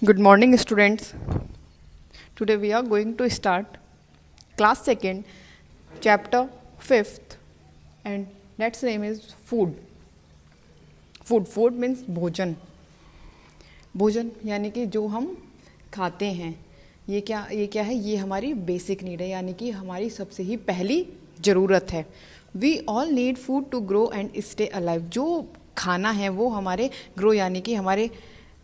Good morning, students. Today we are going to start class 2nd, chapter 5th, and next name is food. Food means भोजन. भोजन यानी कि जो हम खाते हैं, ये क्या है? ये हमारी बेसिक नीड है, यानी कि हमारी सबसे ही पहली ज़रूरत है. We all need food to grow and stay alive. जो खाना है वो हमारे ग्रो यानी कि हमारे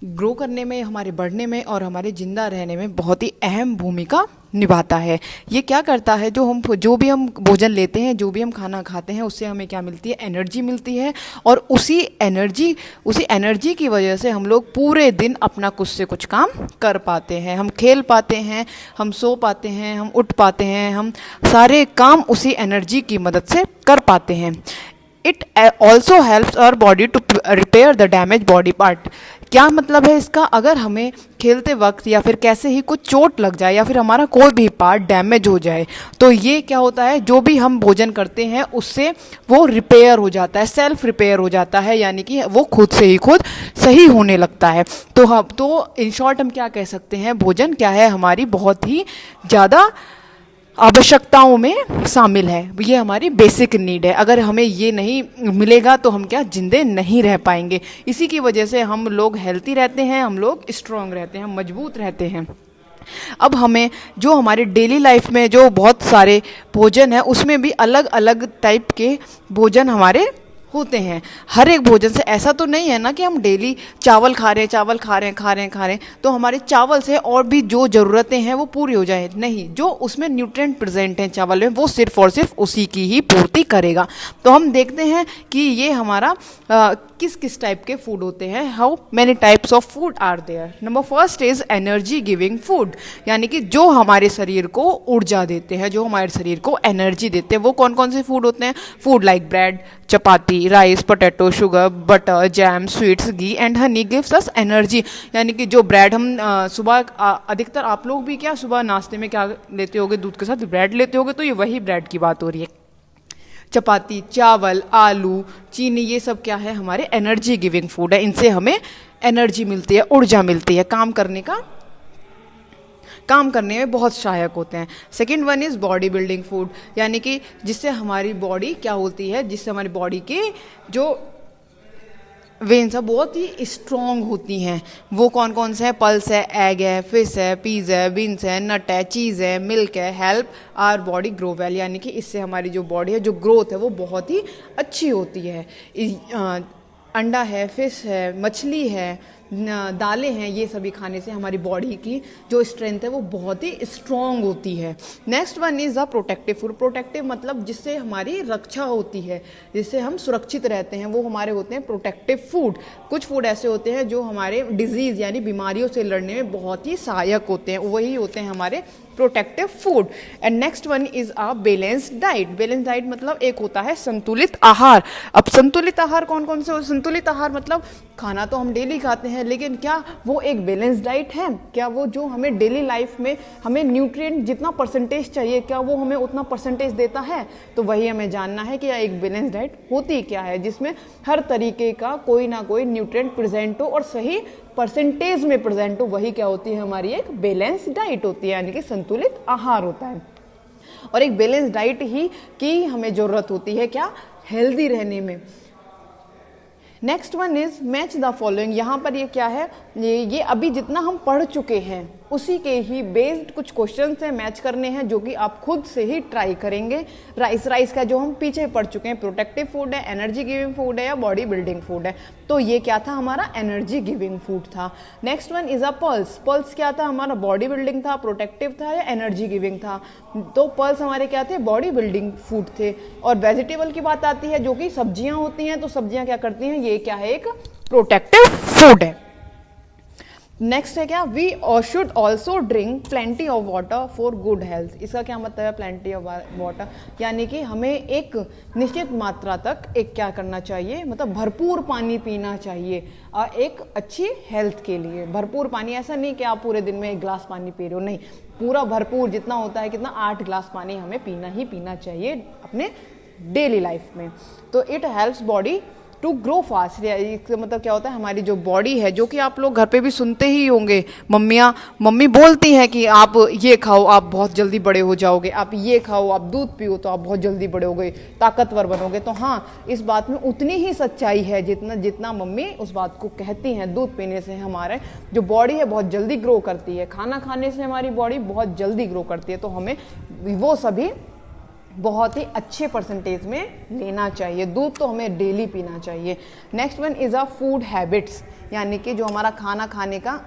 ग्रो करने में, हमारे बढ़ने में और हमारे ज़िंदा रहने में बहुत ही अहम भूमिका निभाता है. ये क्या करता है? जो भी हम भोजन लेते हैं, जो भी हम खाना खाते हैं, उससे हमें क्या मिलती है? एनर्जी मिलती है. और उसी एनर्जी की वजह से हम लोग पूरे दिन अपना कुछ से कुछ काम कर पाते हैं. हम खेल पाते हैं, हम सो पाते हैं, हम उठ पाते हैं, हम सारे काम उसी एनर्जी की मदद से कर पाते हैं. It also helps our body to repair the damage body part. क्या मतलब है इसका? अगर हमें खेलते वक्त या फिर कैसे ही कुछ चोट लग जाए या फिर हमारा कोई भी पार्ट डैमेज हो जाए, तो ये क्या होता है? जो भी हम भोजन करते हैं उससे वो रिपेयर हो जाता है, सेल्फ रिपेयर हो जाता है, यानी कि वो खुद से ही खुद सही होने लगता है. तो इन शॉर्ट हम क्या कह सकते हैं? भोजन क्या है? हमारी बहुत ही ज़्यादा आवश्यकताओं में शामिल है. ये हमारी बेसिक नीड है. अगर हमें ये नहीं मिलेगा तो हम क्या जिंदे नहीं रह पाएंगे. इसी की वजह से हम लोग हेल्थी रहते हैं, हम लोग स्ट्रांग रहते हैं, हम मजबूत रहते हैं. अब हमें जो हमारे डेली लाइफ में जो बहुत सारे भोजन है, उसमें भी अलग अलग टाइप के भोजन हमारे होते हैं. हर एक भोजन से ऐसा तो नहीं है ना कि हम डेली चावल खा रहे हैं तो हमारे चावल से और भी जो ज़रूरतें हैं वो पूरी हो जाए. नहीं, जो उसमें न्यूट्रिएंट प्रेजेंट हैं चावल में, वो सिर्फ और सिर्फ उसी की ही पूर्ति करेगा. तो हम देखते हैं कि ये हमारा किस किस टाइप के फूड होते हैं. How many types of food are there. Number first is energy giving food, यानी कि जो हमारे शरीर को ऊर्जा देते हैं, जो हमारे शरीर को एनर्जी देते हैं. वो कौन कौन से फूड होते हैं? Food like bread, chapati, rice, potato, sugar, butter, jam, sweets, ghee and honey gives us energy. यानी कि जो ब्रेड हम सुबह अधिकतर आप लोग भी क्या सुबह नाश्ते में क्या लेते होगे? दूध के साथ ब्रेड लेते होगे. तो ये वही ब्रेड की बात हो रही है. चपाती, चावल, आलू, चीनी, ये सब क्या है? हमारे एनर्जी गिविंग फूड है. इनसे हमें एनर्जी मिलती है, ऊर्जा मिलती है, काम करने में बहुत सहायक होते हैं. Second one is body building food, यानी कि जिससे हमारी बॉडी क्या होती है? जिससे हमारी बॉडी की जो वेन्स है बहुत ही स्ट्रॉन्ग होती हैं. वो कौन कौन से हैं? पल्स है, एग है, फिश है, पीज है, बीन्स है, नट है, चीज़ है, मिल्क है. Help our body grow well, यानी कि इससे हमारी जो बॉडी है, जो ग्रोथ है, वो बहुत ही अच्छी होती है. अंडा है, फिश है, मछली है, दालें हैं, ये सभी खाने से हमारी बॉडी की जो स्ट्रेंथ है वो बहुत ही स्ट्रॉन्ग होती है. Next one is a protective food. Protective मतलब जिससे हमारी रक्षा होती है, जिससे हम सुरक्षित रहते हैं, वो हमारे होते हैं प्रोटेक्टिव फूड. कुछ फूड ऐसे होते हैं जो हमारे डिजीज़ यानी बीमारियों से लड़ने में बहुत ही सहायक होते हैं, वही होते हैं हमारे protective food. And next one is a balanced diet. Balance diet मतलब एक होता है संतुलित आहार. अब संतुलित आहार कौन कौन से? संतुलित आहार मतलब खाना तो हम डेली खाते हैं, लेकिन क्या वो एक बैलेंस डाइट है? क्या वो जो हमें डेली लाइफ में हमें न्यूट्रिएंट जितना परसेंटेज चाहिए, क्या वो हमें उतना परसेंटेज देता है? तो वही हमें जानना है कि एक बैलेंस डाइट होती क्या है, जिसमें हर तरीके का कोई ना कोई न्यूट्रिएंट प्रेजेंट हो और सही परसेंटेज में प्रेजेंट हो. वही क्या होती है? हमारी एक बैलेंस डाइट होती है, यानी कि संतुलित आहार होता है. और एक बैलेंस डाइट ही की हमें जरूरत होती है क्या? हेल्दी रहने में. Next one is match the following. यहाँ पर ये क्या है? ये अभी जितना हम पढ़ चुके हैं उसी के ही बेस्ड कुछ क्वेश्चन से मैच करने हैं, जो कि आप खुद से ही ट्राई करेंगे. राइस का जो हम पीछे पढ़ चुके हैं, प्रोटेक्टिव फूड है, एनर्जी गिविंग फूड है या बॉडी बिल्डिंग फूड है. तो ये क्या था? हमारा एनर्जी गिविंग फूड था. Next one is a pulse. Pulse क्या था? हमारा बॉडी बिल्डिंग था, प्रोटेक्टिव था या एनर्जी गिविंग था? तो पल्स हमारे क्या थे? बॉडी बिल्डिंग फूड थे. और वेजिटेबल की बात आती है, जो कि सब्जियां होती हैं, तो सब्जियां क्या करती हैं? ये क्या है? एक प्रोटेक्टिव फूड है. नेक्स्ट है क्या? We should also drink plenty of water for good health. इसका क्या मतलब है? प्लेंटी ऑफ वाटर यानी कि हमें एक निश्चित मात्रा तक एक क्या करना चाहिए? मतलब भरपूर पानी पीना चाहिए एक अच्छी हेल्थ के लिए. भरपूर पानी ऐसा नहीं कि आप पूरे दिन में 1 गिलास पानी पी रहे हो, नहीं, पूरा भरपूर जितना होता है, कितना 8 गिलास पानी हमें पीना ही पीना चाहिए अपने डेली लाइफ में. तो it helps body to grow fast, इसका मतलब क्या होता है, हमारी जो बॉडी है, जो कि आप लोग घर पे भी सुनते ही होंगे, मम्मी बोलती हैं कि आप ये खाओ आप बहुत जल्दी बड़े हो जाओगे, आप ये खाओ, आप दूध पियो तो आप बहुत जल्दी बड़े होगे, ताकतवर बनोगे। तो हाँ, इस बात में उतनी ही सच्चाई है जितना मम्मी उस बात को कहती हैं। दूध पीने से हमारे जो बॉडी है बहुत जल्दी ग्रो करती है, खाना खाने से हमारी बॉडी बहुत जल्दी ग्रो करती है। तो हमें वो सभी बहुत ही अच्छे परसेंटेज में लेना चाहिए। दूध तो हमें डेली पीना चाहिए। Next one is a food habits, यानी कि जो हमारा खाना खाने का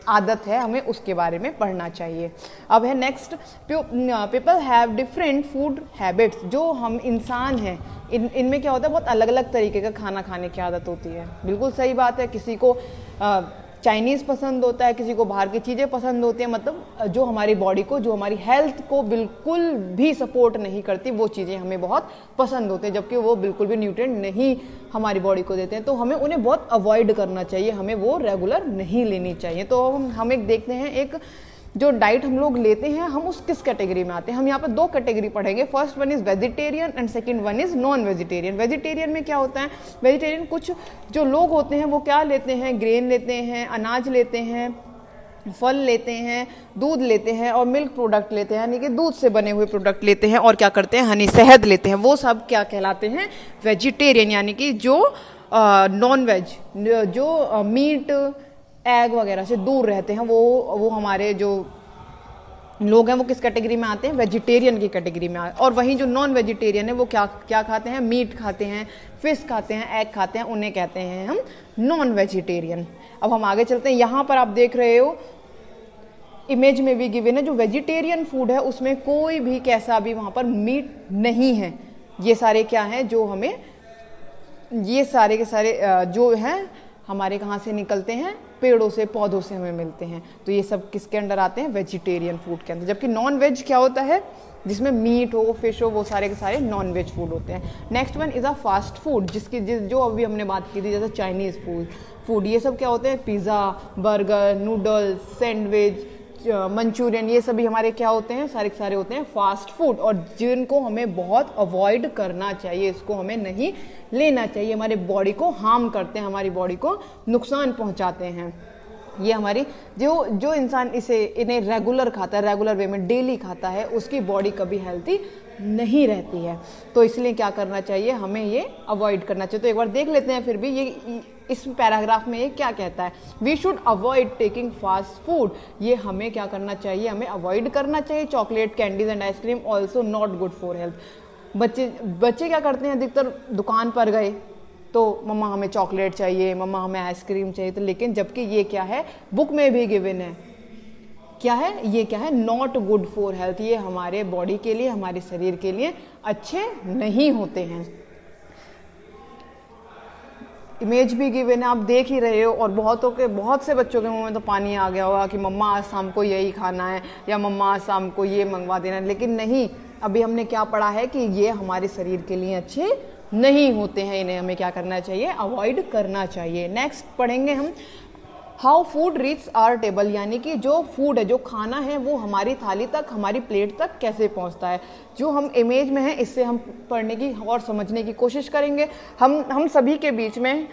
आदत है, हमें उसके बारे में पढ़ना चाहिए। अब है next, people have different food habits. जो हम इंसान हैं, इनमें क्या होता है, बहुत अलग अलग तरीके का खाना खाने की आदत होती है। बिल्कुल सही बात है, किसी को चाइनीज़ पसंद होता है, किसी को बाहर की चीज़ें पसंद होती हैं, मतलब जो हमारी बॉडी को, जो हमारी हेल्थ को बिल्कुल भी सपोर्ट नहीं करती, वो चीज़ें हमें बहुत पसंद होती हैं, जबकि वो बिल्कुल भी न्यूट्रिएंट नहीं हमारी बॉडी को देते हैं। तो हमें उन्हें बहुत अवॉइड करना चाहिए, हमें वो रेगुलर नहीं लेनी चाहिए। तो हम एक देखते हैं, एक जो डाइट हम लोग लेते हैं, हम उस किस कैटेगरी में आते हैं। हम यहाँ पर दो कैटेगरी पढ़ेंगे। First one is vegetarian and second one is non vegetarian. Vegetarian में क्या होता है, वेजिटेरियन कुछ जो लोग होते हैं वो क्या लेते हैं, ग्रेन लेते हैं, अनाज लेते हैं, फल लेते हैं, दूध लेते हैं और मिल्क प्रोडक्ट लेते हैं, यानी कि दूध से बने हुए प्रोडक्ट लेते हैं, और क्या करते हैं, हनी, शहद लेते हैं। वो सब क्या कहलाते हैं, वेजिटेरियन, यानी कि जो नॉन वेज, जो मीट एग वगैरह से दूर रहते हैं, वो हमारे जो लोग हैं वो किस कैटेगरी में आते हैं, वेजिटेरियन की कैटेगरी में आते हैं। और वहीं जो नॉन वेजिटेरियन है वो क्या खाते हैं, मीट खाते हैं, फिश खाते हैं, एग खाते हैं, उन्हें कहते हैं हम नॉन वेजिटेरियन। अब हम आगे चलते हैं। यहाँ पर आप देख रहे हो इमेज में भी गिवन है, जो वेजिटेरियन फूड है उसमें कोई भी कैसा भी वहाँ पर मीट नहीं है। ये सारे क्या हैं, जो हमें ये सारे के सारे जो हैं हमारे कहाँ से निकलते हैं, पेड़ों से, पौधों से हमें मिलते हैं। तो ये सब किसके अंडर आते हैं, वेजिटेरियन फूड के अंदर। जबकि नॉन वेज क्या होता है, जिसमें मीट हो, फिश हो, वो सारे के सारे नॉन वेज फूड होते हैं। Next one is a fast food, जो अभी हमने बात की थी, जैसे चाइनीज फूड, ये सब क्या होते हैं, pizza, burger, noodles, sandwich, Manchurian, ये सभी हमारे क्या होते हैं, सारे के सारे होते हैं फास्ट फूड, और जिनको हमें बहुत अवॉइड करना चाहिए, इसको हमें नहीं लेना चाहिए। हमारे बॉडी को हार्म करते हैं, हमारी बॉडी को नुकसान पहुंचाते हैं। ये हमारी जो इंसान इन्हें रेगुलर खाता है, रेगुलर वे में डेली खाता है, उसकी बॉडी कभी हेल्थी नहीं रहती है। तो इसलिए क्या करना चाहिए, हमें ये अवॉइड करना चाहिए। तो एक बार देख लेते हैं फिर भी ये इस पैराग्राफ में ये क्या कहता है। We should avoid taking fast food, ये हमें क्या करना चाहिए, हमें अवॉइड करना चाहिए। Chocolate, candies and ice cream also not good for health. बच्चे क्या करते हैं, अधिकतर दुकान पर गए तो मम्मा हमें चॉकलेट चाहिए, मम्मा हमें आइसक्रीम चाहिए, तो लेकिन जबकि ये क्या है, बुक में भी गिवन है, क्या है, ये क्या है, नॉट गुड फॉर हेल्थ। ये हमारे बॉडी के लिए, हमारे शरीर के लिए अच्छे नहीं होते हैं। इमेज भी गिवन है, आप देख ही रहे हो, और बहुत से बच्चों के मुंह में तो पानी आ गया होगा कि मम्मा आज शाम को यही खाना है, या मम्मा आज शाम को ये मंगवा देना है। लेकिन नहीं, अभी हमने क्या पढ़ा है कि ये हमारे शरीर के लिए अच्छे नहीं होते हैं, इन्हें हमें क्या करना चाहिए, अवॉइड करना चाहिए। नेक्स्ट पढ़ेंगे हम how food reach our table, यानी कि जो फूड है, जो खाना है, वो हमारी थाली तक, हमारी प्लेट तक कैसे पहुंचता है। जो हम इमेज में है, इससे हम पढ़ने की और समझने की कोशिश करेंगे। हम सभी के बीच में,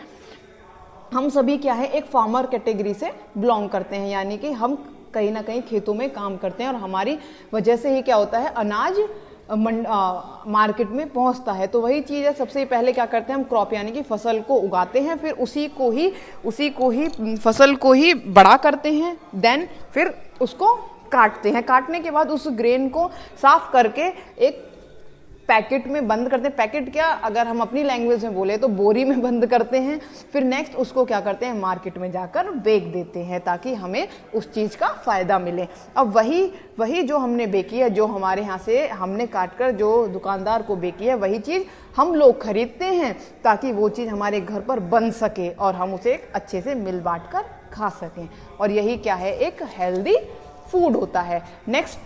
हम सभी क्या है, एक फार्मर कैटेगरी से बिलोंग करते हैं, यानी कि हम कहीं ना कहीं खेतों में काम करते हैं, और हमारी वजह से ही क्या होता है, अनाज मार्केट में पहुंचता है। तो वही चीज़ है, सबसे पहले क्या करते हैं हम, क्रॉप यानी कि फसल को उगाते हैं, फिर उसी को ही फसल को ही बड़ा करते हैं, देन फिर उसको काटते हैं। काटने के बाद उस ग्रेन को साफ करके एक पैकेट में बंद करते हैं। पैकेट क्या, अगर हम अपनी लैंग्वेज में बोले तो बोरी में बंद करते हैं। फिर नेक्स्ट उसको क्या करते हैं, मार्केट में जाकर बेच देते हैं, ताकि हमें उस चीज़ का फ़ायदा मिले। अब वही जो हमने बेची है, जो हमारे यहाँ से हमने काटकर जो दुकानदार को बेची है, वही चीज़ हम लोग खरीदते हैं, ताकि वो चीज़ हमारे घर पर बन सके और हम उसे एक अच्छे से मिल बांट कर खा सकें। और यही क्या है, एक हेल्दी फूड होता है। नेक्स्ट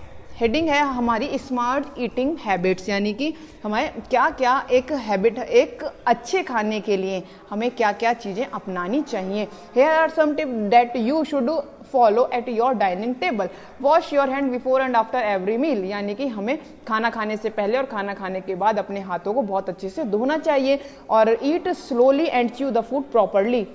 हेडिंग है हमारी स्मार्ट ईटिंग हैबिट्स, यानी कि हमें क्या क्या एक हैबिट, एक अच्छे खाने के लिए हमें क्या क्या चीज़ें अपनानी चाहिए। Here are some tip that you should follow at your dining table. Wash your hand before and after every meal, यानी कि हमें खाना खाने से पहले और खाना खाने के बाद अपने हाथों को बहुत अच्छे से धोना चाहिए। और eat slowly and chew the food properly,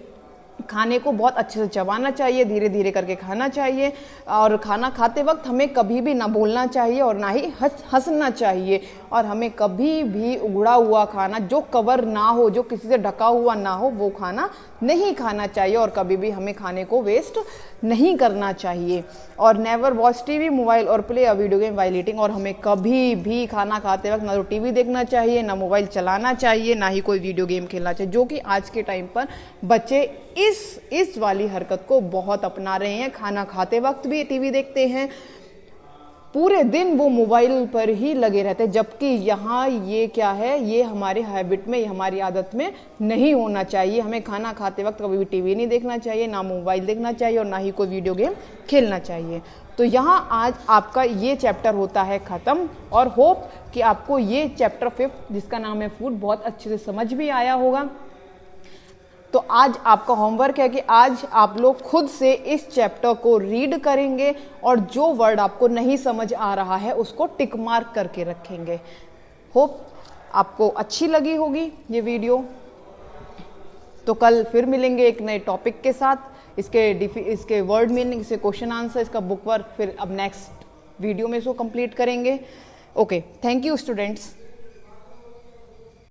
खाने को बहुत अच्छे से चबाना चाहिए, धीरे धीरे करके खाना चाहिए। और खाना खाते वक्त हमें कभी भी ना बोलना चाहिए और ना ही हंसना चाहिए। और हमें कभी भी उगड़ा हुआ खाना, जो कवर ना हो, जो किसी से ढका हुआ ना हो, वो खाना नहीं खाना चाहिए। और कभी भी हमें खाने को वेस्ट नहीं करना चाहिए। और नेवर वॉच टीवी, मोबाइल और play a video game while eating, और हमें कभी भी खाना खाते वक्त ना तो टीवी देखना चाहिए, ना मोबाइल चलाना चाहिए, ना ही कोई वीडियो गेम खेलना चाहिए, जो कि आज के टाइम पर बच्चे इस वाली हरकत को बहुत अपना रहे हैं। खाना खाते वक्त भी टीवी देखते हैं, पूरे दिन वो मोबाइल पर ही लगे रहते हैं, जबकि यहाँ ये क्या है, ये हमारे हैबिट में, हमारी आदत में नहीं होना चाहिए। हमें खाना खाते वक्त कभी भी टीवी नहीं देखना चाहिए, ना मोबाइल देखना चाहिए और ना ही कोई वीडियो गेम खेलना चाहिए। तो यहाँ आज आपका ये चैप्टर होता है ख़त्म, और होप कि आपको ये चैप्टर 5 जिसका नाम है फूड बहुत अच्छे से समझ भी आया होगा। तो आज आपका होमवर्क है कि आज आप लोग खुद से इस चैप्टर को रीड करेंगे और जो वर्ड आपको नहीं समझ आ रहा है उसको टिक मार्क करके रखेंगे। होप आपको अच्छी लगी होगी ये वीडियो। तो कल फिर मिलेंगे एक नए टॉपिक के साथ, इसके वर्ड मीनिंग, इसके क्वेश्चन आंसर, इसका बुक वर्क, फिर अब नेक्स्ट वीडियो में इसको कंप्लीट करेंगे। Okay, thank you students.